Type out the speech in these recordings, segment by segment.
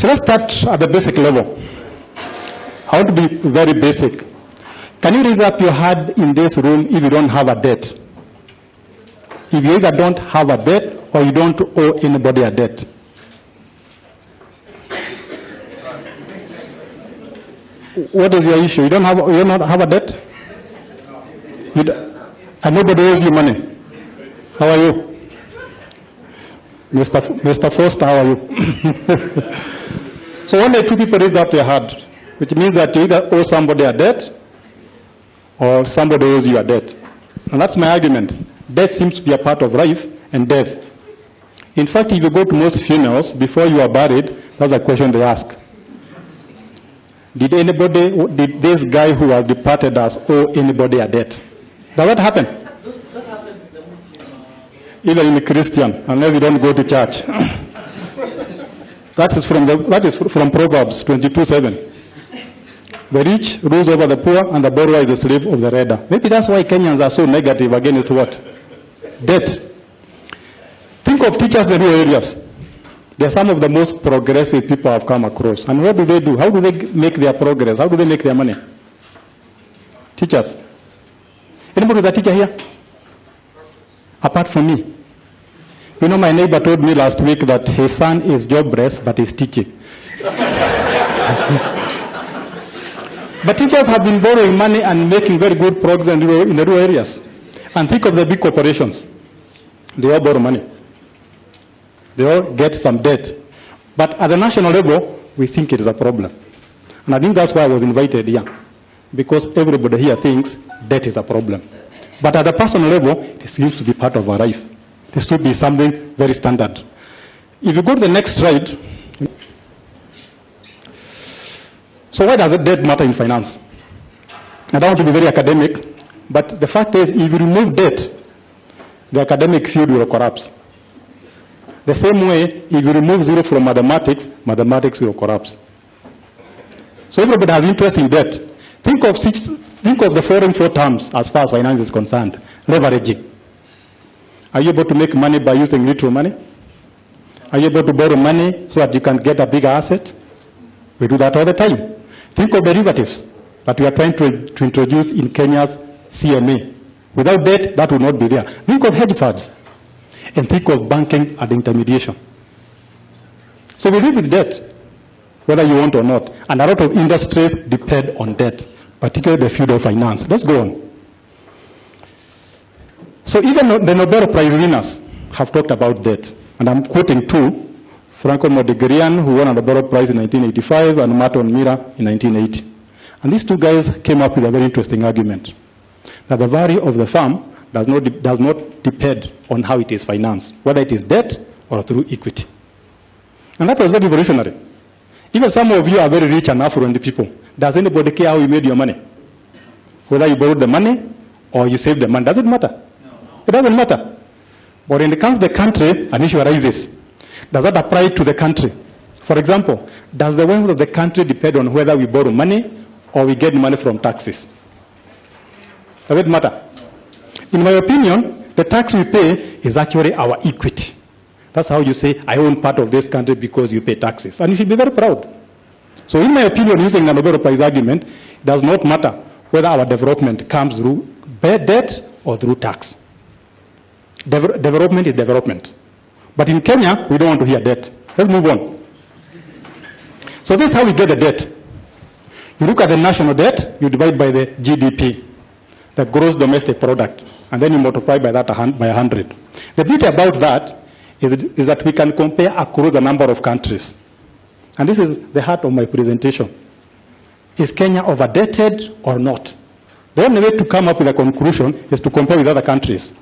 So let's start at the basic level. I want to be very basic. Can you raise up your hand in this room if you don't have a debt? If you either don't have a debt or you don't owe anybody a debt. What is your issue? You don't have a debt? And nobody owes you money. How are you? Mr. Foster, how are you? So only two people raised up their hand, which means that you either owe somebody a debt or somebody owes you a debt. And that's my argument. Death seems to be a part of life and death. In fact, if you go to most funerals, before you are buried, that's a question they ask. Did this guy who has departed us owe anybody a debt? Does that happen? That happens in the Muslim. Even in a Christian, unless you don't go to church. That is from Proverbs 22:7. The rich rules over the poor, and the borrower is the slave of the lender. Maybe that's why Kenyans are so negative against what? Debt. Think of teachers in the rural areas. They are some of the most progressive people I've come across. And what do? How do they make their progress? How do they make their money? Teachers. Anybody is a teacher here? Apart from me. You know, my neighbor told me last week that his son is jobless, but he's teaching. But teachers have been borrowing money and making very good progress in the rural areas. And think of the big corporations. They all borrow money. They all get some debt. But at the national level, we think it is a problem. And I think that's why I was invited here. Because everybody here thinks debt is a problem. But at the personal level, it seems to be part of our life. This should be something very standard. If you go to the next slide. So why does debt matter in finance? I don't want to be very academic, but the fact is, if you remove debt, the academic field will collapse. The same way, if you remove zero from mathematics, mathematics will collapse. So everybody has interest in debt. Think of the following four terms as far as finance is concerned. Leveraging. Are you able to make money by using little money? Are you able to borrow money so that you can get a bigger asset? We do that all the time. Think of derivatives that we are trying to introduce in Kenya's CMA. Without debt, that would not be there. Think of hedge funds. And think of banking and intermediation. So we live with debt, whether you want or not. And a lot of industries depend on debt, particularly the field of finance. Let's go on. So even the Nobel Prize winners have talked about debt. And I'm quoting two. Franco Modigliani, who won a Nobel Prize in 1985, and Martin Mira in 1980. And these two guys came up with a very interesting argument, that the value of the firm does not depend on how it is financed, whether it is debt or through equity. And that was very revolutionary. Even some of you are very rich and affluent people. Does anybody care how you made your money? Whether you borrowed the money or you saved the money, does it matter? No. It doesn't matter. But when it comes to the country, an issue arises. Does that apply to the country? For example, does the wealth of the country depend on whether we borrow money or we get money from taxes? Does it matter? In my opinion, the tax we pay is actually our equity. That's how you say, I own part of this country because you pay taxes. And you should be very proud. So in my opinion, using the Nobel Prize argument, it does not matter whether our development comes through debt or through tax. Development is development. But in Kenya, we don't want to hear debt. Let's move on. So this is how we get the debt. You look at the national debt, you divide by the GDP, the gross domestic product, and then you multiply by that by 100. The beauty about that is that we can compare across a number of countries. And this is the heart of my presentation. Is Kenya overdebted or not? The only way to come up with a conclusion is to compare with other countries.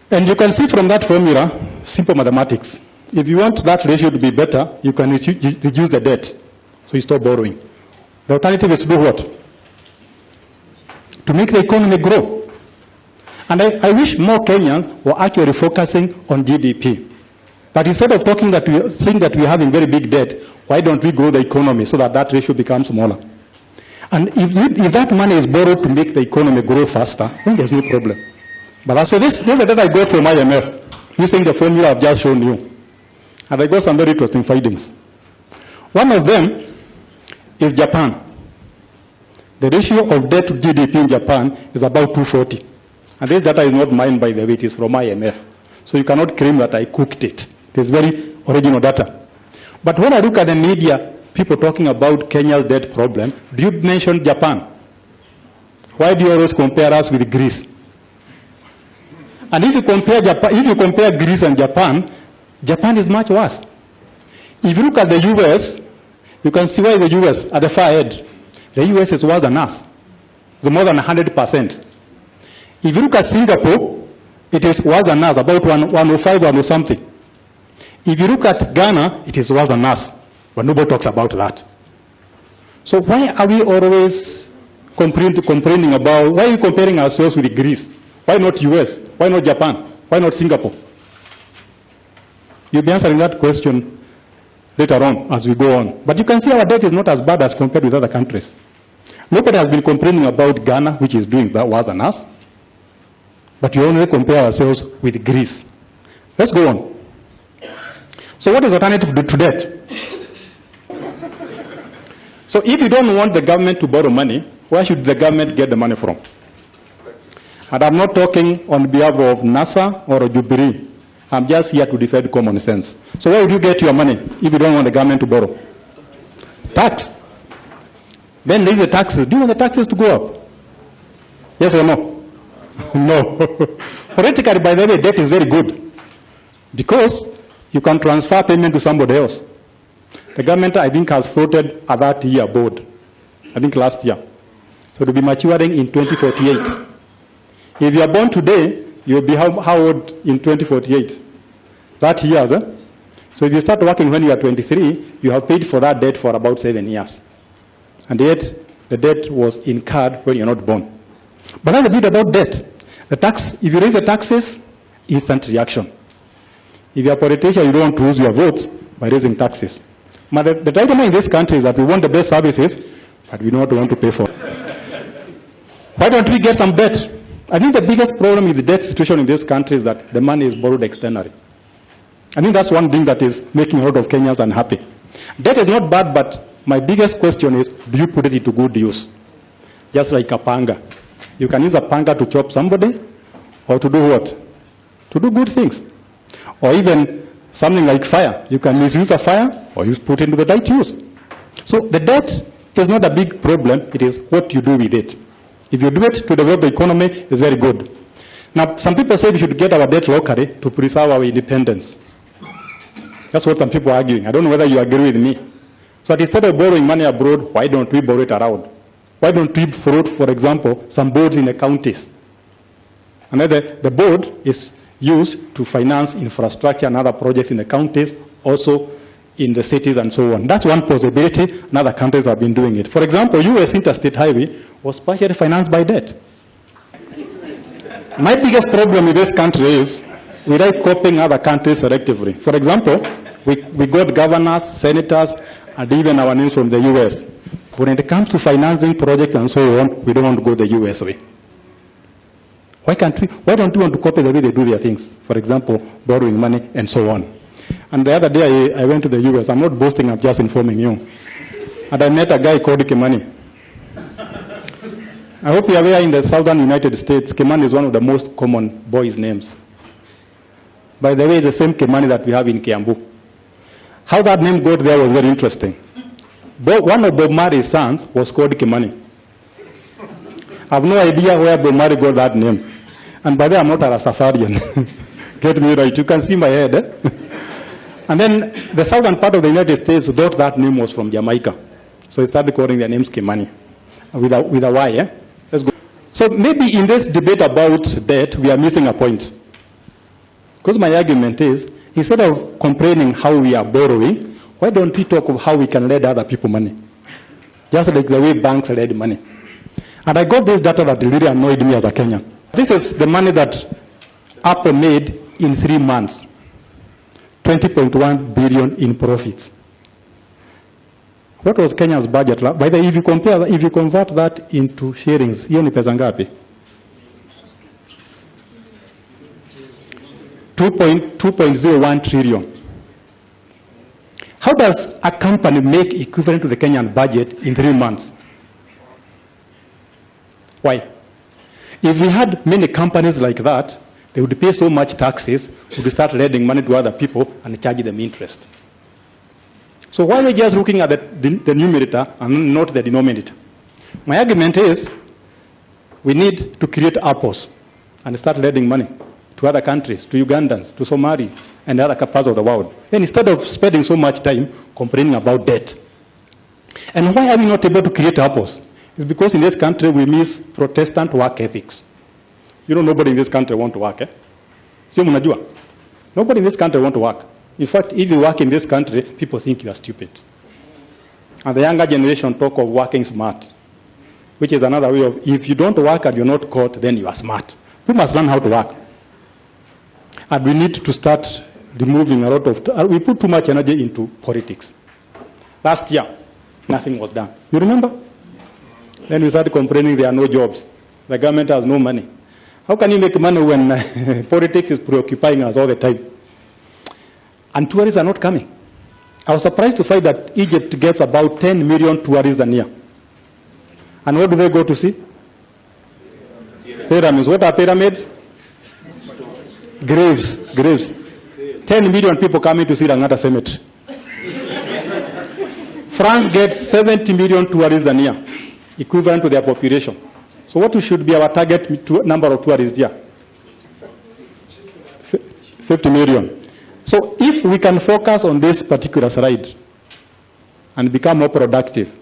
And you can see from that formula, simple mathematics. If you want that ratio to be better, you can reduce the debt. So you stop borrowing. The alternative is to do what? To make the economy grow. And I wish more Kenyans were actually focusing on GDP. But instead of saying that we're having very big debt, why don't we grow the economy so that that ratio becomes smaller? And if that money is borrowed to make the economy grow faster, then there's no problem. But so this is the data I got from IMF, using the formula I've just shown you. And I got some very interesting findings. One of them is Japan. The ratio of debt to GDP in Japan is about 240. And this data is not mine, by the way, it is from IMF. So you cannot claim that I cooked it. It is very original data. But when I look at the media, people talking about Kenya's debt problem, do you mention Japan? Why do you always compare us with Greece? And if you compare Japan, if you compare Greece and Japan, Japan is much worse. If you look at the US, you can see why the US at the far end. The US is worse than us. It's more than 100%. If you look at Singapore, it is worse than us, about 105 or something. If you look at Ghana, it is worse than us, but nobody talks about that. So why are we always complaining about, why are we comparing ourselves with Greece? Why not US? Why not Japan? Why not Singapore? You'll be answering that question later on as we go on. But you can see our debt is not as bad as compared with other countries. Nobody has been complaining about Ghana, which is doing that worse than us. But you only compare ourselves with Greece. Let's go on. So what is the alternative to debt? So if you don't want the government to borrow money, where should the government get the money from? And I'm not talking on behalf of NASA or Jubilee. I'm just here to defend common sense. So where would you get your money if you don't want the government to borrow? Tax. Then there's the taxes. Do you want the taxes to go up? Yes or no? No. Politically, by the way, debt is very good. Because you can transfer payment to somebody else. The government, I think, has floated a 30-year board. I think last year. So it will be maturing in 2048. If you are born today, you will be how old in 2048? 30 years, eh? So if you start working when you are 23, you have paid for that debt for about 7 years. And yet, the debt was incurred when you're not born. But that's a bit about debt. The tax, if you raise the taxes, instant reaction. If you're a politician, you don't want to lose your votes by raising taxes. But the dilemma in this country is that we want the best services, but we don't want to pay for it. Why don't we get some debt? I think the biggest problem with the debt situation in this country is that the money is borrowed externally. I think that's one thing that is making a lot of Kenyans unhappy. Debt is not bad, but my biggest question is, do you put it into good use? Just like a panga. You can use a panga to chop somebody, or to do what? To do good things. Or even something like fire. You can misuse a fire, or you put it into the right use. So the debt is not a big problem, it is what you do with it. If you do it to develop the economy, it's very good. Now, some people say we should get our debt locally to preserve our independence. That's what some people are arguing. I don't know whether you agree with me. So that instead of borrowing money abroad, why don't we borrow it around? Why don't we float, for example, some boards in the counties? And then the board is used to finance infrastructure and other projects in the counties, also in the cities and so on. That's one possibility, and other countries have been doing it. For example, US Interstate Highway was partially financed by debt. My biggest problem with this country is we like copying other countries selectively. For example, we got governors, senators, and even our names from the US. When it comes to financing projects and so on, we don't want to go the US way. Why don't we want to copy the way they do their things? For example, borrowing money and so on. And the other day I went to the US. I'm not boasting, I'm just informing you. And I met a guy called Kimani. I hope you're aware in the southern United States, Kimani is one of the most common boys' names. By the way, it's the same Kimani that we have in Kiambu. How that name got there was very interesting. One of Bob Marley's sons was called Kimani. I have no idea where Bob Marley got that name. And by the way, I'm not a Rastafarian. Get me right, you can see my head. Eh? And then the southern part of the United States thought that name was from Jamaica. So they started calling their names Kimani. With a Y, eh? Let's go. So maybe in this debate about debt, we are missing a point. Because my argument is, instead of complaining how we are borrowing, why don't we talk of how we can lend other people money? Just like the way banks lend money. And I got this data that really annoyed me as a Kenyan. This is the money that Apple made in 3 months. 20.1 billion in profits. What was Kenya's budget? By the way, if you convert that into shillings, hiyo ni pesa ngapi? 2.01 trillion. How does a company make equivalent to the Kenyan budget in 3 months? Why? If we had many companies like that, they would pay so much taxes, would start lending money to other people and charge them interest. So why are we just looking at the numerator and not the denominator? My argument is we need to create apples and start lending money to other countries, to Ugandans, to Somali, and other parts of the world. Then instead of spending so much time complaining about debt. And why are we not able to create apples? It's because in this country we miss Protestant work ethics. You know, nobody in this country wants to work, eh? Sio mnajua? Nobody in this country wants to work. In fact, if you work in this country, people think you are stupid. And the younger generation talk of working smart, which is another way of, if you don't work and you're not caught, then you are smart. We must learn how to work. And we need to start removing a lot of, we put too much energy into politics. Last year, nothing was done. You remember? Then we started complaining there are no jobs. The government has no money. How can you make money when politics is preoccupying us all the time? And tourists are not coming. I was surprised to find that Egypt gets about 10 million tourists a year. And where do they go to see? Pyramids. What are pyramids? Graves. Graves. 10 million people coming to see Langata Cemetery. France gets 70 million tourists a year, equivalent to their population. So what should be our target number of tourists here? 50 million. So if we can focus on this particular slide and become more productive,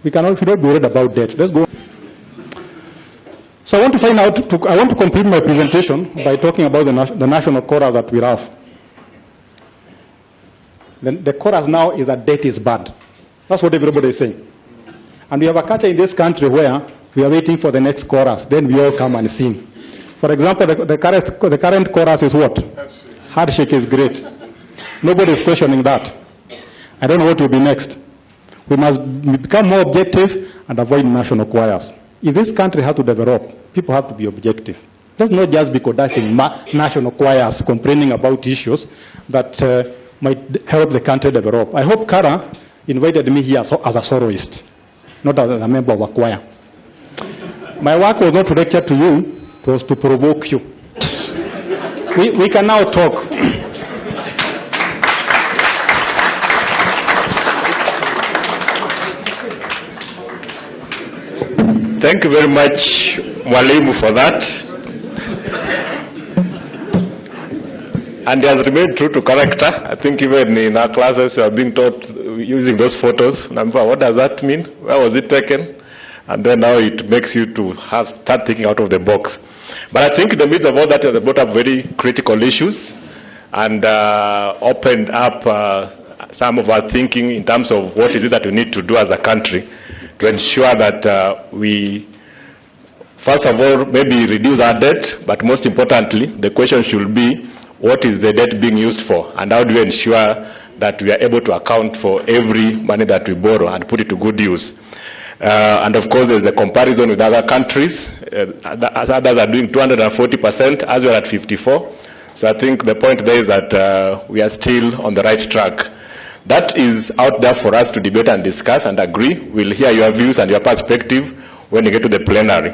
we cannot be worried about debt. Let's go. So I want to find out, I want to complete my presentation by talking about the national chorus that we have. The chorus now is that debt is bad. That's what everybody is saying. And we have a culture in this country where we are waiting for the next chorus, then we all come and sing. For example, the current chorus is what? Hardship is great. Nobody is questioning that. I don't know what will be next. We must become more objective and avoid national choirs. If this country has to develop, people have to be objective. Let's not just be conducting national choirs complaining about issues that might help the country develop. I hope Kara invited me here as a soloist, not as a member of a choir. My work was not to lecture to you, it was to provoke you. We can now talk. Thank you very much, Mwalimu, for that. And he has remained true to character. I think even in our classes we are being taught using those photos. What does that mean? Where was it taken? And then now it makes you to start thinking out of the box. But I think in the midst of all that, they brought up very critical issues and opened up some of our thinking in terms of what is it that we need to do as a country to ensure that we, first of all, maybe reduce our debt, but most importantly, the question should be, what is the debt being used for? And how do we ensure that we are able to account for every money that we borrow and put it to good use? And of course, there's the comparison with other countries. Others are doing 240%, as well at 54%. So I think the point there is that we are still on the right track. That is out there for us to debate and discuss and agree. We'll hear your views and your perspective when you get to the plenary.